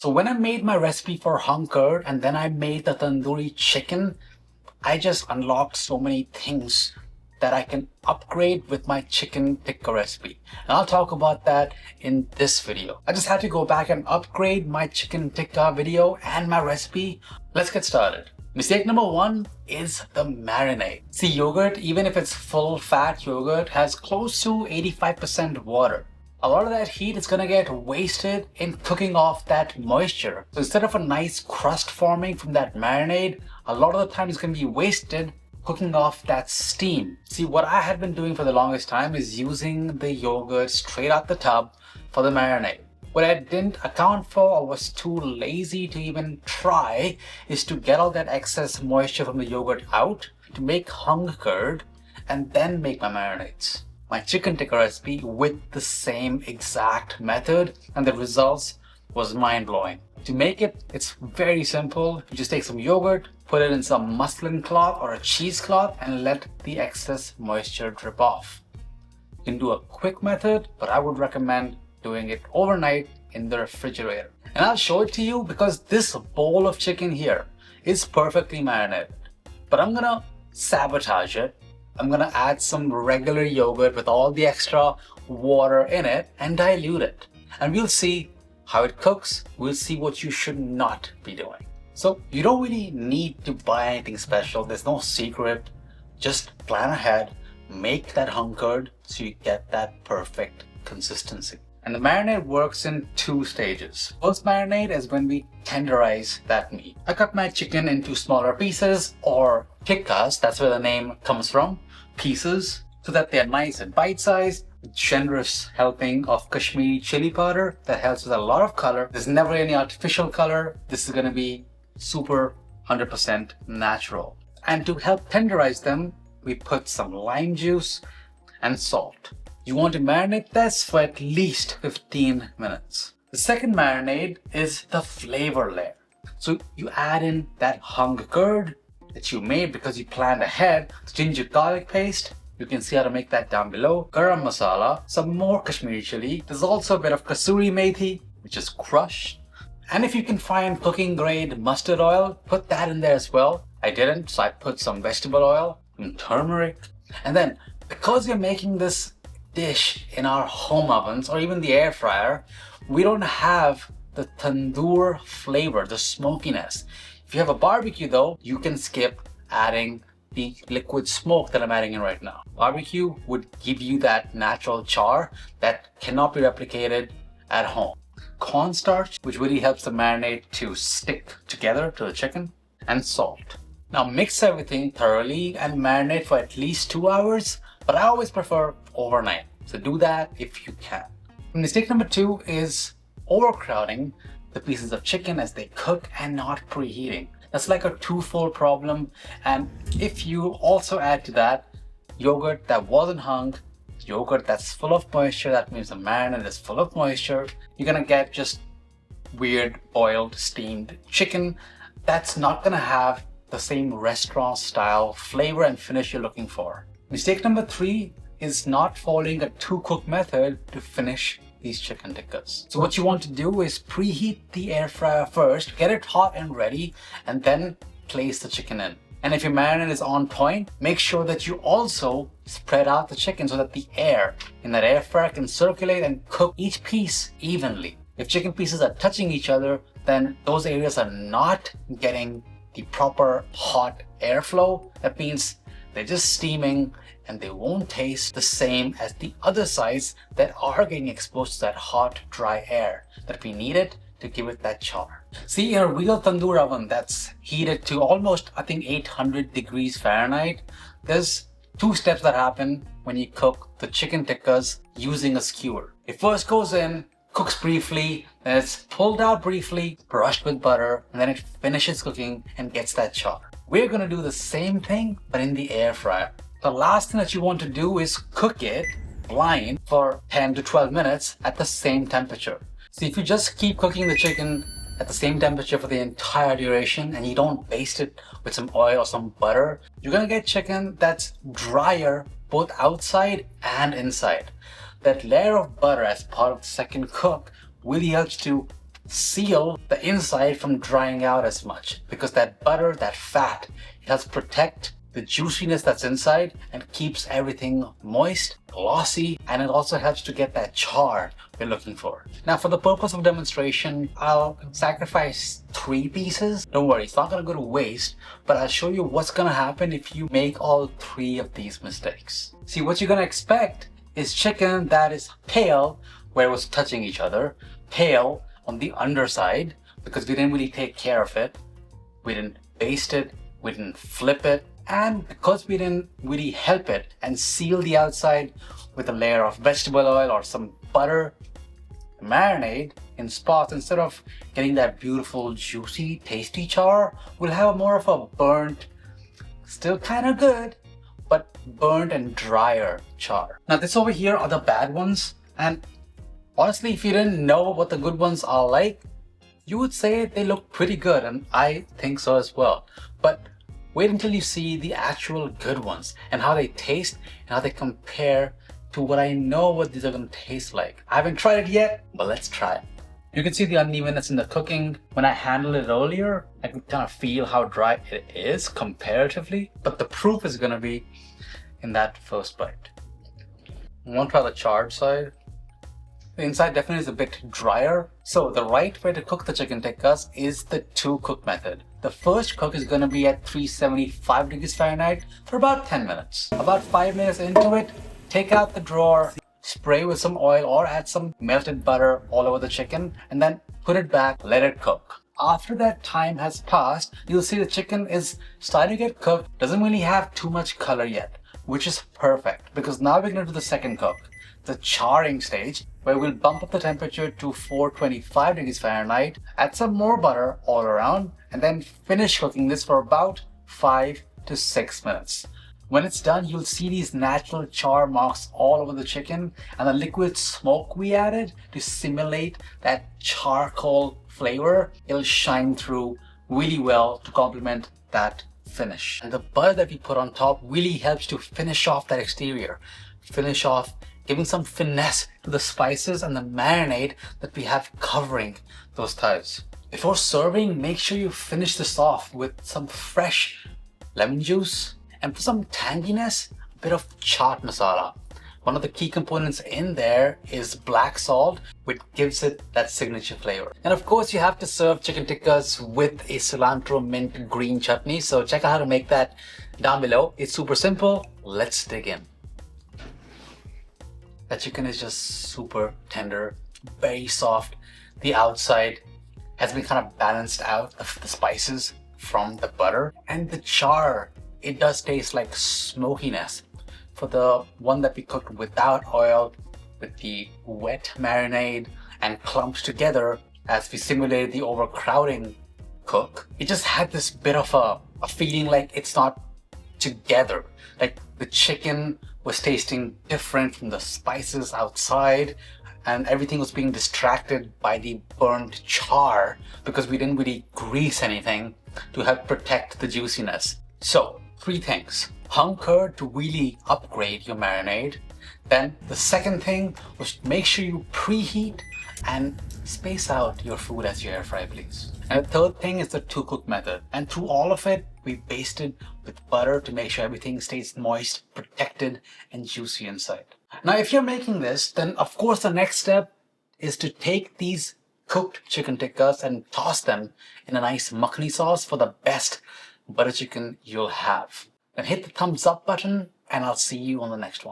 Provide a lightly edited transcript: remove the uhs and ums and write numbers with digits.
So when I made my recipe for hung curd and then I made the tandoori chicken, I just unlocked so many things that I can upgrade with my chicken tikka recipe. And I'll talk about that in this video. I just had to go back and upgrade my chicken tikka video and my recipe. Let's get started. Mistake number one is the marinade. See, yogurt, even if it's full fat yogurt, has close to 85% water. A lot of that heat is gonna get wasted in cooking off that moisture. So instead of a nice crust forming from that marinade, a lot of the time it's gonna be wasted cooking off that steam. See, what I had been doing for the longest time is using the yogurt straight out the tub for the marinade. What I didn't account for or was too lazy to even try is to get all that excess moisture from the yogurt out to make hung curd and then make my marinades. My chicken tikka recipe with the same exact method, and the results was mind-blowing. To make it, it's very simple. You just take some yogurt, put it in some muslin cloth or a cheesecloth and let the excess moisture drip off. You can do a quick method, but I would recommend doing it overnight in the refrigerator. And I'll show it to you because this bowl of chicken here is perfectly marinated. But I'm gonna sabotage it. I'm gonna add some regular yogurt with all the extra water in it and dilute it. And we'll see how it cooks. We'll see what you should not be doing. So you don't really need to buy anything special. There's no secret. Just plan ahead, make that hung curd so you get that perfect consistency. And the marinade works in two stages. First marinade is when we tenderize that meat. I cut my chicken into smaller pieces or tikkas, that's where the name comes from, pieces, so that they're nice and bite-sized. Generous helping of Kashmiri chili powder that helps with a lot of color. There's never any artificial color. This is gonna be super 100% natural. And to help tenderize them, we put some lime juice and salt. You want to marinate this for at least 15 minutes. The second marinade is the flavor layer. So you add in that hung curd that you made because you planned ahead, the ginger garlic paste. You can see how to make that down below. Garam masala, some more Kashmiri chili. There's also a bit of kasuri methi, which is crushed. And if you can find cooking grade mustard oil, put that in there as well. I didn't, so I put some vegetable oil and turmeric. And then, because you're making this dish in our home ovens or even the air fryer, we don't have the tandoor flavor, the smokiness. If you have a barbecue though, you can skip adding the liquid smoke that I'm adding in right now. Barbecue would give you that natural char that cannot be replicated at home. Cornstarch, which really helps the marinade to stick together to the chicken, and salt. Now mix everything thoroughly and marinate for at least 2 hours, but I always prefer overnight. So do that if you can. Mistake number two is overcrowding the pieces of chicken as they cook and not preheating. That's like a twofold problem. And if you also add to that yogurt that wasn't hung, yogurt that's full of moisture, that means the marinade is full of moisture, you're gonna get just weird boiled steamed chicken that's not gonna have the same restaurant style flavor and finish you're looking for. Mistake number three is not following a two-cook method to finish these chicken tikkas. So what you want to do is preheat the air fryer first, get it hot and ready, and then place the chicken in. And if your marinade is on point, make sure that you also spread out the chicken so that the air in that air fryer can circulate and cook each piece evenly. If chicken pieces are touching each other, then those areas are not getting the proper hot airflow. That means they're just steaming and they won't taste the same as the other sides that are getting exposed to that hot, dry air that we needed to give it that char. See, in a real tandoor oven that's heated to almost, I think, 800 degrees Fahrenheit, there's two steps that happen when you cook the chicken tikkas using a skewer. It first goes in, cooks briefly, then it's pulled out briefly, brushed with butter, and then it finishes cooking and gets that char. We're gonna do the same thing, but in the air fryer. The last thing that you want to do is cook it blind for 10 to 12 minutes at the same temperature. So if you just keep cooking the chicken at the same temperature for the entire duration and you don't baste it with some oil or some butter, you're gonna get chicken that's drier both outside and inside. That layer of butter as part of the second cook really helps to seal the inside from drying out as much, because that butter, that fat, it helps protect the juiciness that's inside and keeps everything moist, glossy, and it also helps to get that char we're looking for. Now, for the purpose of demonstration, I'll sacrifice 3 pieces. Don't worry, it's not gonna go to waste, but I'll show you what's gonna happen if you make all 3 of these mistakes. See, what you're gonna expect is chicken that is pale where it was touching each other, pale on the underside, because we didn't really take care of it. We didn't baste it, we didn't flip it, and because we didn't really help it and seal the outside with a layer of vegetable oil or some butter, marinade in spots, instead of getting that beautiful, juicy, tasty char, we'll have more of a burnt, still kind of good, but burnt and drier char. Now, this over here are the bad ones, and honestly, if you didn't know what the good ones are like, you would say they look pretty good, and I think so as well. But wait until you see the actual good ones and how they taste and how they compare to what I know what these are going to taste like. I haven't tried it yet, but let's try it. You can see the unevenness in the cooking. When I handled it earlier, I could kind of feel how dry it is comparatively, but the proof is going to be in that first bite. I want to try the charred side. The inside definitely is a bit drier. So the right way to cook the chicken tikkas is the 2-cook method. The first cook is going to be at 375 degrees Fahrenheit for about 10 minutes. About 5 minutes into it, take out the drawer, spray with some oil or add some melted butter all over the chicken, and then put it back, let it cook. After that time has passed, you'll see the chicken is starting to get cooked, doesn't really have too much color yet, which is perfect, because now we're going to do the second cook, the charring stage, where we'll bump up the temperature to 425 degrees Fahrenheit, add some more butter all around, and then finish cooking this for about 5 to 6 minutes. When it's done, you'll see these natural char marks all over the chicken, and the liquid smoke we added to simulate that charcoal flavor, it'll shine through really well to complement that finish. And the butter that we put on top really helps to finish off that exterior, finish off giving some finesse to the spices and the marinade that we have covering those thighs. Before serving, make sure you finish this off with some fresh lemon juice, and for some tanginess, a bit of chaat masala. One of the key components in there is black salt, which gives it that signature flavor. And of course, you have to serve chicken tikkas with a cilantro mint green chutney. So check out how to make that down below. It's super simple. Let's dig in. That chicken is just super tender, very soft. The outside has been kind of balanced out of the spices from the butter, and the char, it does taste like smokiness. For the one that we cooked without oil, with the wet marinade and clumped together as we simulated the overcrowding cook, it just had this bit of a feeling like it's not together. Like the chicken was tasting different from the spices outside, and everything was being distracted by the burnt char because we didn't really grease anything to help protect the juiciness. So 3 things. Hung curd to really upgrade your marinade. Then the second thing was make sure you preheat and space out your food as you air fry, please. And the third thing is the 2-cook method. And through all of it, we basted with butter to make sure everything stays moist, protected, and juicy inside. Now, if you're making this, then of course the next step is to take these cooked chicken tikkas and toss them in a nice makhani sauce for the best butter chicken you'll have. Then hit the thumbs up button, and I'll see you on the next one.